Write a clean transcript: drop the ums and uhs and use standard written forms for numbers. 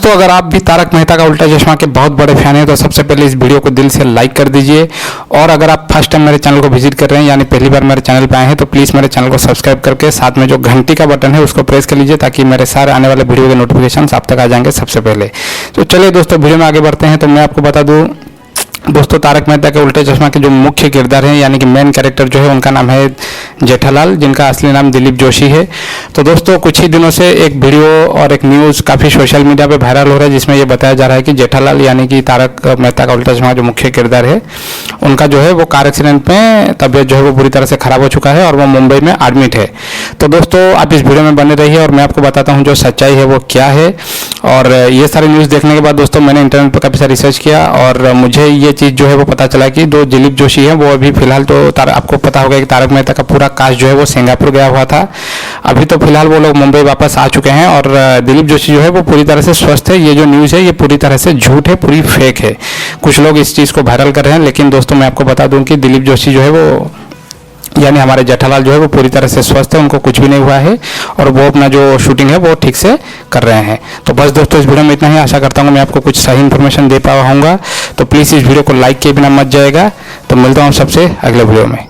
दोस्तों अगर आप भी तारक मेहता का उल्टा चश्मा के बहुत बड़े फैन हैं तो सबसे पहले इस वीडियो को दिल से लाइक कर दीजिए। और अगर आप फर्स्ट टाइम मेरे चैनल को विजिट कर रहे हैं यानी पहली बार मेरे चैनल पे आए हैं तो प्लीज़ मेरे चैनल को सब्सक्राइब करके साथ में जो घंटी का बटन है उसको प्रेस कर लीजिए ताकि मेरे सारे आने वाले वीडियो के नोटिफिकेशन आप तक आ जाएंगे सबसे पहले। तो चलिए दोस्तों वीडियो में आगे बढ़ते हैं। तो मैं आपको बता दूँ दोस्तों, तारक मेहता के उल्टे चश्मा के जो मुख्य किरदार हैं यानी कि मेन कैरेक्टर जो है उनका नाम है जेठालाल, जिनका असली नाम दिलीप जोशी है। तो दोस्तों कुछ ही दिनों से एक वीडियो और एक न्यूज़ काफ़ी सोशल मीडिया पे वायरल हो रहा है जिसमें ये बताया जा रहा है कि जेठालाल यानी कि तारक मेहता का उल्टा चश्मा जो मुख्य किरदार है उनका जो है वो कार एक्सीडेंट में तबीयत जो है वो बुरी तरह से खराब हो चुका है और वो मुंबई में एडमिट है। तो दोस्तों आप इस वीडियो में बने रहिए और मैं आपको बताता हूँ जो सच्चाई है वो क्या है। और ये सारी न्यूज़ देखने के बाद दोस्तों मैंने इंटरनेट पर काफ़ी सारा रिसर्च किया और मुझे ये चीज़ जो है वो पता चला कि जो दिलीप जोशी है वो अभी फिलहाल तो आपको पता होगा कि तारक मेहता का पूरा कास्ट जो है वो सिंगापुर गया हुआ था। अभी तो फिलहाल वो लोग मुंबई वापस आ चुके हैं और दिलीप जोशी जो है वो पूरी तरह से स्वस्थ है। ये जो न्यूज़ है ये पूरी तरह से झूठ है, पूरी फेक है। कुछ लोग इस चीज़ को वायरल कर रहे हैं, लेकिन दोस्तों मैं आपको बता दूं कि दिलीप जोशी जो है वो यानी हमारे जेठालाल जो है वो पूरी तरह से स्वस्थ है, उनको कुछ भी नहीं हुआ है और वो अपना जो शूटिंग है वो ठीक से कर रहे हैं। तो बस दोस्तों इस वीडियो में इतना ही। आशा करता हूँ मैं आपको कुछ सही इन्फॉर्मेशन दे पाऊंगा। तो प्लीज़ इस वीडियो को लाइक किए बिना मत जाएगा। तो मिलता हूँ सबसे अगले वीडियो में।